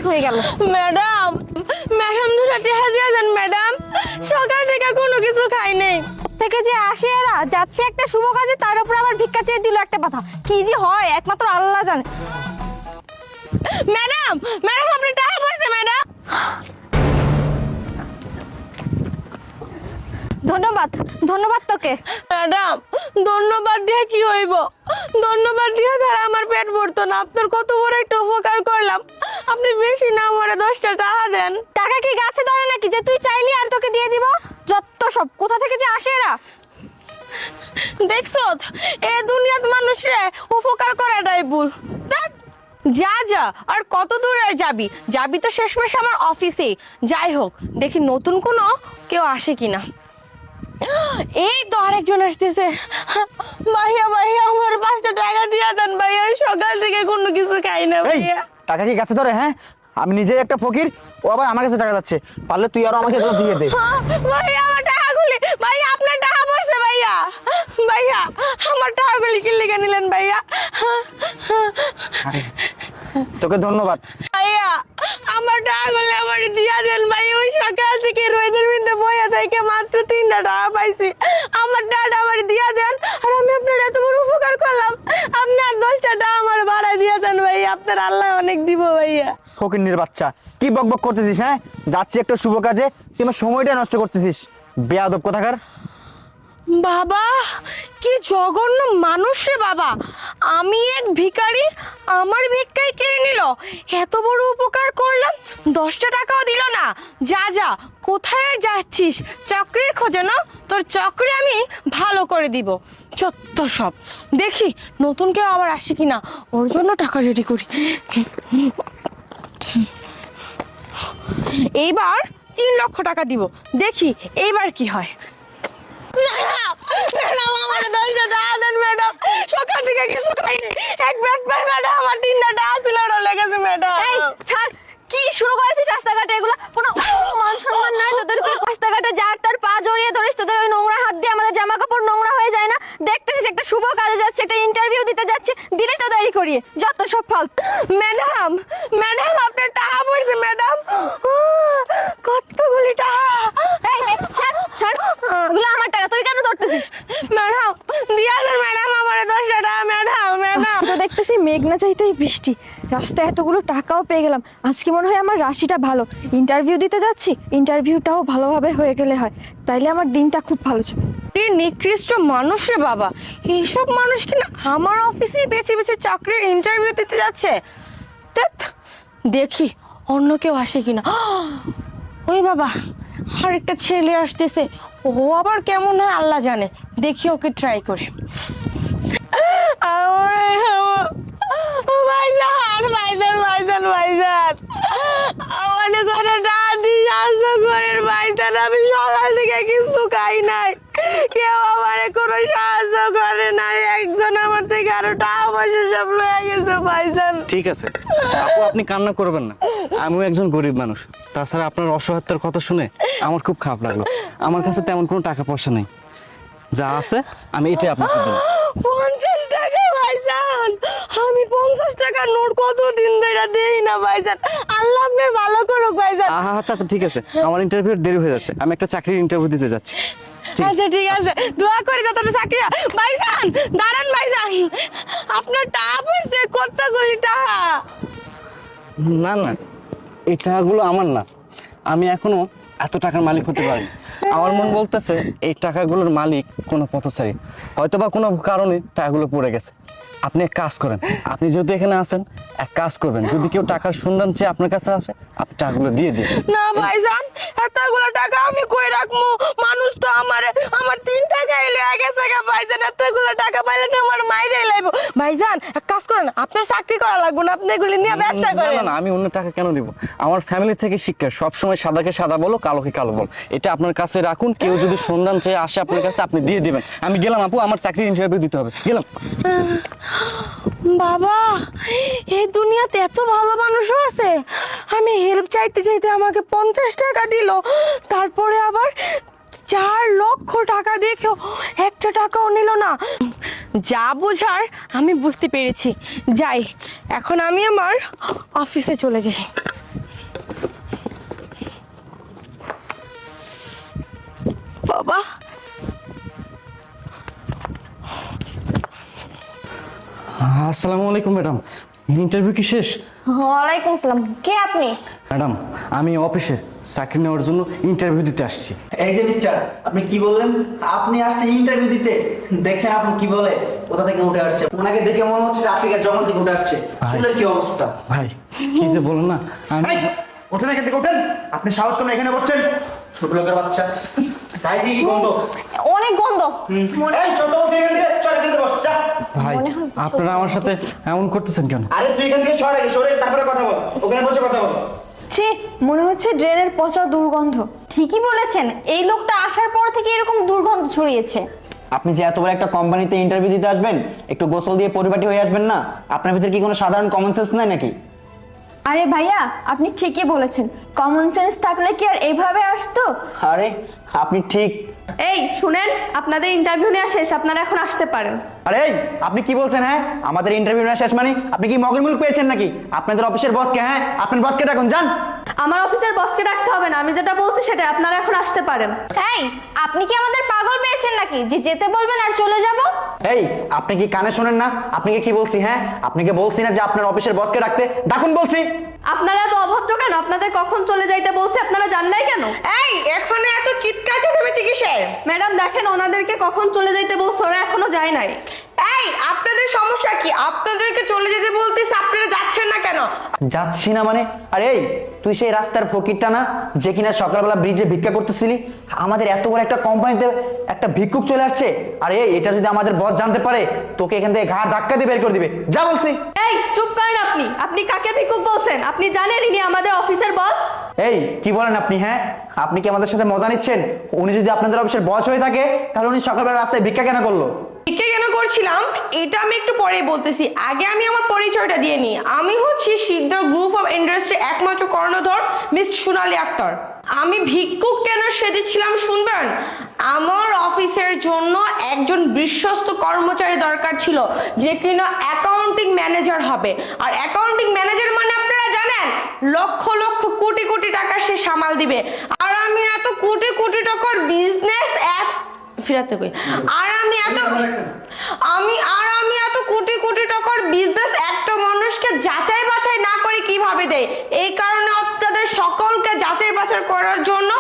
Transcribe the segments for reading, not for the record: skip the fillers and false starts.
হয়ে গেল। Madam madam দুটা টাকা দিয়ে দেন ম্যাডাম, সকাল থেকে কোনো কিছু খাই নাই। থেকে যে আসে এরা, যাচ্ছে একটা শুভ কাজে, তার উপর আবার ভিক্ষা চেয়ে দিল একটা কথা। কি যে হয় একমাত্র আল্লাহ জানে। ম্যাডাম ম্যাডাম আপনি টাকা পড়ছে ম্যাডাম। ধন্যবাদ ধন্যবাদ তোকে। ম্যাডাম ধন্যবাদ দিয়ে কি হইব, ধন্যবাদ দিয়ে তারা আমার পেট ভরতো না। আপনার কত বড় একটা উপকার করলাম, আপনি বেশি না আমারে 10টা টাকা দেন। টাকা কি গাছে ধরে নাকি যে তুই চাইলি আর তোকে দিয়ে দিব? যত সব, কোথা থেকে যে আসে এরা। দেখছো এই দুনিয়াত মানুষে উপকার করাটাই ভুল। ধ্যাৎ, যা যা আর কত দূরে যাবি, যাবি তো শেষমেশ আমার অফিসে। যাই হোক দেখি নতুন কোনো কেউ আসে কিনা। এই তো আরেকজন আসতেছে। ভাইয়া ভাইয়া আমার 5টা টাকা দিয়া দেন ভাইয়া, সকাল থেকে কোনো কিছু খাই না ভাইয়া। টাকা কি গাছে ধরে? হ্যাঁ, আমি নিজে একটা ফকির, ও আবার আমার কাছে টাকা যাচ্ছে। পারলে তুই আরো আমাকে এগুলো দিয়ে দে। ভাইয়া আমার টাকাগুলি, ভাইয়া আপনার টাকা পড়ছে ভাইয়া। ভাইয়া আমার টাকাগুলি কি লিখে নিলেন ভাইয়া? তোকে ধন্যবাদ। ভাইয়া আমার টাকাগুলি আমার দিয়া দেন ভাই, ওই সকাল থেকে রোদের ভিতরে বইয়া থেকে মাত্র 3টা টাকা পাইছি। আমার টাকাটা আমার দিয়া দেন, আর আমি আপনার এত বড় উপকার করলাম, আপনার 10টা টাকা আমার ভাড়া দিয়া দেন ভাই, আপনার আল্লাহ অনেক দিব ভাইয়া। ফকিন্নির বাচ্চা, কি বকবক করতেছিস? হ্যাঁ, যাচ্ছি একটা শুভ কাজে, তুই আমার সময়টা নষ্ট করতেছিস, বেয়াদব কোথাকার। বাবা কি জঘন্য মানুষ রে বাবা, আমি এক ভিখারি, আমার ভিক্ষাই কেড়ে নিল। এত বড় উপকার করলাম, 10টা টাকাও দিল না। যা যা, কোথায় আর যাচ্ছিস? চাকরির খোঁজে না? তোর চাকরি আমি ভালো করে দিব। যত সব, দেখি নতুন কেউ আবার আসে কিনা, ওর জন্য টাকা রেডি করি। এইবার 3 লক্ষ টাকা দিব, দেখি এইবার কি হয়। ম্যাডাম ম্যাডাম আমার 10টা টাকা দেন ম্যাডাম, সকাল থেকে কিছু খাইনি। এক ব্যাট পাই ম্যাডাম, আমার 3টা টাকা তুলানো লেগেছে ম্যাডাম। এই ছাড়, কি শুরু করেছিস রাস্তাঘাটে এগুলা? কোনো মান সম্মান নাই তোদের? রাস্তাঘাটে যার তার পা জড়িয়ে ধরিস, তোদের ওই নোংরা হাত দিয়ে আমাদের জামা কাপড় নোংরা হয়ে যায় না? দেখতেছিস একটা শুভ কাজে যাচ্ছে, একটা ইন্টারভিউ দিতে যাচ্ছে, দিলে তো দেরি করিয়ে, যত সব ফালতু। ম্যাডাম ম্যাডাম আপনার টাকা পড়ছে ম্যাডাম, কতগুলি টাকা। এই ছাড় ছাড়, এগুলো আমার টাকা, তুই কেন ধরতেছিস? ম্যাডাম দিয়া দেন ম্যাডাম আমার 10টা টাকা ম্যাডাম। ম্যাডাম তো দেখতেছি মেঘ না চাইতেই বৃষ্টি, রাস্তায় এতগুলো টাকাও পেয়ে গেলাম। আজকে মনে হয় আমার রাশিটা ভালো, ইন্টারভিউ দিতে যাচ্ছি, ইন্টারভিউটাও ভালোভাবে হয়ে গেলে হয়, তাইলে আমার দিনটা খুব ভালো যাবে। নিকৃষ্ট মানুষ রে বাবা, এইসব মানুষ কিনা আমার অফিসেই বেছে বেছে চাকরির ইন্টারভিউ দিতে যাচ্ছে। ধ্যাৎ, দেখি অন্য কেউ আসে কিনা। ওই বাবা আরেকটা ছেলে আসতেছে, ও আবার কেমন হয় আল্লাহ জানে, দেখি ওকে ট্রাই করে। ভাইজান ভাইজান ভাইজান ভাইজান আমার ঘরে দাদি সাহায্য করেন ভাইজান, আমি সকাল থেকে কিছু খাই নাই, কেউ আমার কোনো সাহায্য করে নাই। একজন আমার থেকে আরো টাকা পয়সা সব লয়ে গেছে ভাইজান। ঠিক আছে আপু, আপনি কান্না করবেন না, আমিও একজন গরিব মানুষ। তাছাড়া আপনার অসহায়তার কথা শুনে আমার খুব খারাপ লাগলো। আমার কাছে তেমন কোনো টাকা পয়সা নেই, যা আছে আমি এটাই আপনাকে দেব। 50 টাকা ভাইজান, আমি 50 টাকা নোট কতদিন ধরে দেই না ভাইজান, আল্লাহ আপনি ভালো করুক ভাইজান। আচ্ছা আচ্ছা ঠিক আছে, আমার ইন্টারভিউ দেরি হয়ে যাচ্ছে, আমি একটা চাকরির ইন্টারভিউ দিতে যাচ্ছি। আচ্ছা ঠিক আছে, দোয়া করি যাতে চাকরি হয়। ভাইজান দাঁড়ান ভাইজান, আপনার টাকা পড়ছে কতগুলি টাকা? না না, এই টাকাগুলো আমার না, আমি এখনো এত টাকার মালিক হতে পারি। আমার মন বলতেছে এই টাকাগুলোর মালিক কোনো পথচারী, হয়তো বা কোনো কারণে টাকাগুলো পড়ে গেছে। আপনি এক কাজ করেন, আপনি যেহেতু এখানে আছেন, এক কাজ করবেন, যদি কেউ টাকার সন্ধান চেয়ে আপনার কাছে আসে, আপনি টাকাগুলো দিয়ে দিন। না ভাইজান, এতগুলো টাকা আমি কই রাখবো? মানুষ তো আমার 3 টাকা এলে গেছে গা ভাইজান, এতগুলো টাকা পাইলে তো আমার মাইরে লাইবো। ভাইজান এক কাজ করেন, আপনার চাকরি করা লাগবে না, আপনি এগুলি নিয়ে ব্যবসা না করেন। না না, আমি অন্য টাকা কেন দিব? আমার ফ্যামিলি থেকে শিক্ষা সবসময় সাদাকে সাদা বলো, কালোকে কালো বলো, এটা আপনার কাছে রাখুন। কেউ যদি সন্ধান চেয়ে আসে আপনার কাছে, আপনি দিয়ে দিবেন। আমি গেলাম আপু, আমার চাকরির ইন্টারভিউ দিতে হবে, গেলাম। বাবা এই দুনিয়াতে এত ভালো মানুষও আছে, আমি হেল্প চাইতে চাইতে আমাকে 50 টাকা দিল, তারপরে আবার 4 লক্ষ টাকা দেখেও একটা টাকাও নিল না। যা বোঝার আমি বুঝতে পেরেছি, যাই এখন আমি আমার অফিসে চলে যাই। আসসালামু আলাইকুম ম্যাডাম, ইন্টারভিউ কি শেষ? ওয়ালাইকুম আসসালাম, কে আপনি? ম্যাডাম, আমি অফিসে চাকরি নেওয়ার জন্য ইন্টারভিউ দিতে আসছি। এই যে মিস্টার, আপনি কি বললেন? আপনি আসছেন ইন্টারভিউ দিতে? দেখছেন আপনি কি বলে, কোথা থেকে উঠে আসছে? ওনাকে দেখে মনে হচ্ছে যে আফ্রিকার জঙ্গল থেকে উঠে আসছে। চুলের কি অবস্থা! ভাই কি যে বলেন না, আমি এই, ওঠেন এখান থেকে, ওঠেন। আপনি সাহস করে এখানে বসছেন? ছোট লোকের বাচ্চা, গায়ে দিয়ে কি গন্ধ! অনেক গন্ধ। এই ছোট বলতে এখান থেকে চল, এখান থেকে বস, যা। ভাই মনে হয় আপনারা আমার সাথে এমন করতেছেন কেন? আরে তুই এখান থেকে সরে, সরে তারপরে কথা বল, ওখানে বসে কথা বল। ছি, মনে হচ্ছে ড্রেনের পচা দুর্গন্ধ। ঠিকই বলেছেন, এই লোকটা আসার পর থেকে এরকম দুর্গন্ধ ছড়িয়েছে। আপনি যে এত বড় একটা কোম্পানিতে ইন্টারভিউ দিতে আসবেন, একটু গোসল দিয়ে পরিপাটি হয়ে আসবেন না? আপনার ভিতরে কি কোনো সাধারণ কমন সেন্স নাই নাকি? আরে ভাইয়া, আপনি ঠিকই বলেছেন, কমন সেন্স থাকলে কি আর এইভাবে আসতো? আরে আপনি ঠিক। এই শুনেন, আপনাদের ইন্টারভিউ নেওয়া শেষ, আপনারা এখন আসতে পারেন। আরে এই, আপনি কি বলছেন? হ্যাঁ, আমাদের ইন্টারভিউ না শেষ মানে? আপনি কি মগের মুলক পেয়েছেন নাকি? আপনাদের অফিসের বসকে, হ্যাঁ আপনার বসকে ডাকুন, যান। আমার অফিসের বসকে ডাকতে হবে না, আমি যেটা বলছি সেটা, আপনারা এখন আসতে পারেন। এই, আপনি কি আমাদের পাগল পেয়েছেন নাকি যে যেতে বলবেন আর চলে যাব? এই, আপনি কি কানে শোনেন না? আপনাকে কি বলছি? হ্যাঁ, আপনাকে বলছি না যে আপনার অফিসের বসকে ডাকতে? ডাকুন বলছি। আপনারা তো অভদ্র কেন? আপনাদের কখন চলে যাইতে বলছে, আপনারা জান নাই কেন? এই এখানে এত চিৎকার চেঁচামেচি কিসের? ম্যাডাম দেখেন, ওনাদেরকে কখন চলে যাইতে বলছে, ওরা এখনো যায় নাই। এই আপনাদের সমস্যা কি? আপনাদেরকে চলে যেতে বলতেছি, আপনারা যাচ্ছেন না কেন? যাচ্ছি না মানে? আরে এই, তুই সেই রাস্তার ফকিরটা না যে কিনা সকালবেলা ব্রিজে ভিক্ষা করতেছিলি? আমাদের এত বড় একটা কোম্পানিতে একটা ভিক্ষুক চলে আসছে। আরে এই, এটা যদি আমাদের বস জানতে পারে, তোকে এখান থেকে ঘাড় ধাক্কা দিয়ে বের করে দিবে। যা বলছি। এই চুপ করেন আপনি। আপনি কাকে ভিক্ষুক বলছেন? আপনি জানেন ইনি আমাদের অফিসের বস? এই কি বলেন আপনি? হ্যাঁ, আপনি কি আমাদের সাথে মজা নিচ্ছেন? উনি যদি আপনাদের অফিসের বস হয়ে থাকে, তাহলে উনি সকালবেলা রাস্তায় ভিক্ষা কেন করলো? ভিক্ষা কেন করছিলাম এটা আমি একটু পরেই বলতেছি, আগে আমি আমার পরিচয়টা দিয়ে নিই। আমি হচ্ছি শিকদার গ্রুপ অফ ইন্ডাস্ট্রি একমাত্র কর্ণধর মিস সোনালী আক্তার। আমি ভিক্ষুক কেন সেজেছিলাম শুনবেন? আমার অফিসের জন্য একজন বিশ্বস্ত কর্মচারী দরকার ছিল, যে কিনা অ্যাকাউন্টিং ম্যানেজার হবে। আর অ্যাকাউন্টিং ম্যানেজার মানে আপনারা জানেন, লক্ষ লক্ষ কোটি কোটি টাকা সে সামাল দিবে। আর আমি এত কোটি কোটি টাকার বিজনেস ফিরাতে কই, আর আমি এত কোটি কোটি টাকার বিজনেস একটা মানুষকে যাচাই বাছাই না করে কিভাবে দেয়? এই কারণে আপনাদের সকলকে যাচাই বাছাই করার জন্য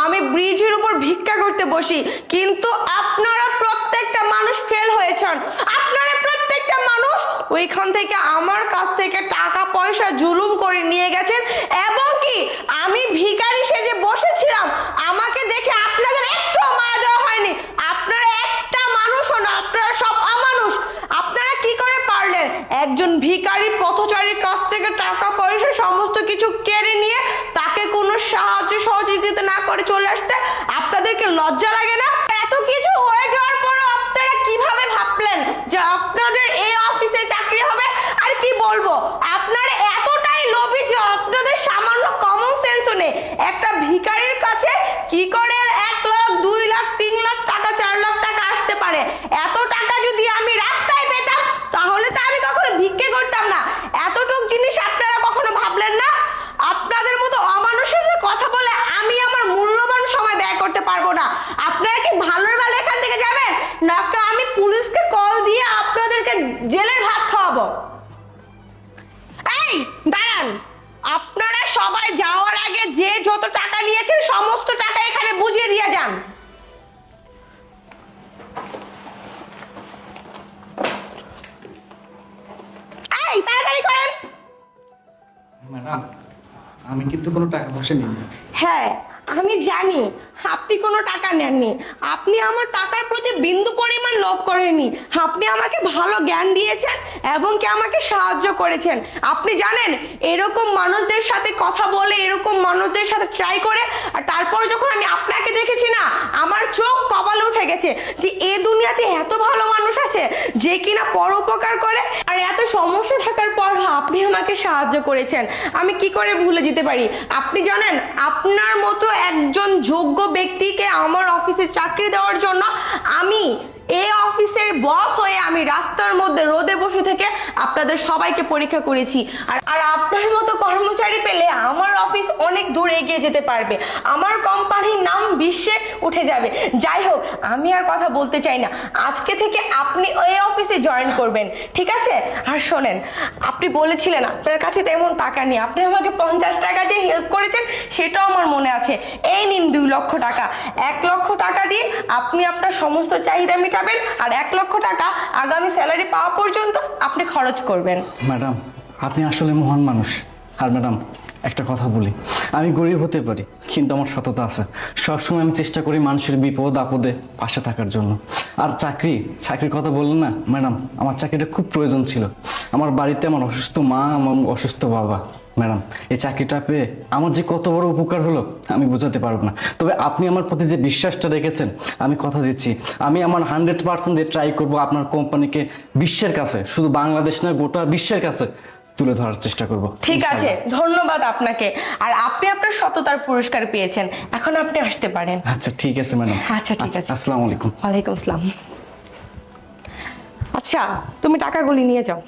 আমি ব্রিজের উপর ভিক্ষা করতে বসি। কিন্তু আপনারা প্রত্যেকটা মানুষ ফেল হয়েছেন। আপনারা প্রত্যেকটা মানুষ ওইখান থেকে আমার কাছ থেকে টাকা পয়সা জুলুম করে নিয়ে গেছেন, এবং কি আমি ভিখারি সেজে বসেছিলাম, আমাকে দেখে আপনাদের একটু মায়া দেওয়া হয়নি। আপনারা একটা মানুষও না, আপনারা সব অমানুষ। আপনারা কি করে পারলেন একজন ভিখারি পথচারীর কাছ থেকে টাকা পয়সা সমস্ত কিছু কেড়ে নিয়ে তাকে কোনো সাহায্য সহযোগিতা না করে চলে আসতে? আপনাদেরকে লজ্জা লাগে না? এত কিছু হয়ে যাওয়ার পরও আপনারা কিভাবে ভাবলেন যে আপনাদের এই অফিসে চাকরি হবে? আর কি বলবো, আপনারা এতটাই লোভী যে আপনাদের সামান্য কমন সেন্সও নেই। একটা ভিখারির কাছে কি করে 1 লাখ 2 লাখ 3 লাখ টাকা 4 লাখ টাকা আসতে পারে? এত টাকা যদি আমি রাস্তায় পেতাম, তাহলে তো আমি কখনো ভিক্ষে করতাম না। এতটুক জিনিস আপনারা কখনো ভাবলেন না? আপনাদের মতো অমানুষের সাথে কথা বলে আমি আমার মূল্যবান সময় ব্যয় করতে পারবো না। আপনারা কি ভালোর ভালো এখান থেকে যাবেন, নাকি আমি পুলিশকে কল দিয়ে আপনাদেরকে জেলের ভাত খাওয়াবো? এই দাঁড়ান, আপনারা সবাই যাওয়ার আগে যে যত টাকা নিয়েছেন সমস্ত টাকা এখানে বুঝিয়ে দিয়ে যান। এই তাড়াতাড়ি করেন। ম্যাডাম, আমি কিন্তু কোনো টাকা পয়সা নিইনি। হ্যাঁ আমি জানি আপনি কোনো টাকা নেননি। আপনি আমার টাকার প্রতি বিন্দু পরিমাণ লোভ করেননি। আপনি আমাকে ভালো জ্ঞান দিয়েছেন এবং কি আমাকে সাহায্য করেছেন। আপনি জানেন, এরকম মানুষদের সাথে কথা বলে, এরকম মানুষদের সাথে ট্রাই করে, আর তারপরে যখন আমি আপনাকে দেখেছি না, আমার চোখ কপালে উঠে গেছে যে এ দুনিয়াতে এত ভালো মানুষ আছে যে কিনা পরোপকার করে। আর এত সমস্যা থাকার পর আপনি আমাকে সাহায্য করেছেন, আমি কি করে ভুলে যেতে পারি? আপনি জানেন, আপনার মতো একজন যোগ্য ব্যক্তিকে আমার অফিসে চাকরি দেওয়ার জন্য আমি এই অফিসের বস হয়ে আমি রাস্তার মধ্যে রোদে বসে থেকে আপনাদের সবাইকে পরীক্ষা করেছি। আর আপনার মতো কর্মচারী পেলে আমার অফিস অনেক দূর এগিয়ে যেতে পারবে, আমার কোম্পানির নাম বিশ্বে উঠে যাবে। যাই হোক, আমি আর কথা বলতে চাই না, আজকে থেকে আপনি ওই অফিসে জয়েন করবেন, ঠিক আছে? আর শোনেন, আপনি বলেছিলেন আপনার কাছে তেমন টাকা নেই, আপনি আমাকে 50 টাকা দিয়ে হেল্প করেছেন, সেটাও আমার মনে আছে। এই নিন 2 লক্ষ টাকা। 1 লক্ষ টাকা দিয়ে আপনি আপনার সমস্ত চাহিদা মেটাবেন, আর 1 লক্ষ টাকা আগামী স্যালারি পাওয়া পর্যন্ত আপনি খরচ করবেন। ম্যাডাম, আপনি আসলে মহান মানুষ। আর ম্যাডাম, একটা কথা বলি, আমি গরিব হতে পারি কিন্তু আমার সততা আছে। সবসময় আমি চেষ্টা করি মানুষের বিপদ আপদে পাশে থাকার জন্য। আর চাকরির কথা বললেন না ম্যাডাম, আমার চাকরিটা খুব প্রয়োজন ছিল। আমার বাড়িতে আমার অসুস্থ মা, আমার অসুস্থ বাবা। ম্যাডাম, এই চাকরিটা পেয়ে আমার যে কত বড় উপকার হলো আমি বোঝাতে পারবো না। তবে আপনি আমার প্রতি যে বিশ্বাসটা রেখেছেন, আমি কথা দিচ্ছি আমি আমার 100% দিয়ে ট্রাই করবো আপনার কোম্পানিকে বিশ্বের কাছে, শুধু বাংলাদেশ নয় গোটা বিশ্বের কাছে তুলে ধরার চেষ্টা করব। ঠিক আছে, ধন্যবাদ আপনাকে। আর আপনি আপনার সততার পুরস্কার পেয়েছেন, এখন আপনি আসতে পারেন। আচ্ছা ঠিক আছে ম্যাডাম। আচ্ছা ঠিক আছে। আসসালামু আলাইকুম। ওয়ালাইকুম আসসালাম। আচ্ছা, তুমি টাকাগুলি নিয়ে যাও।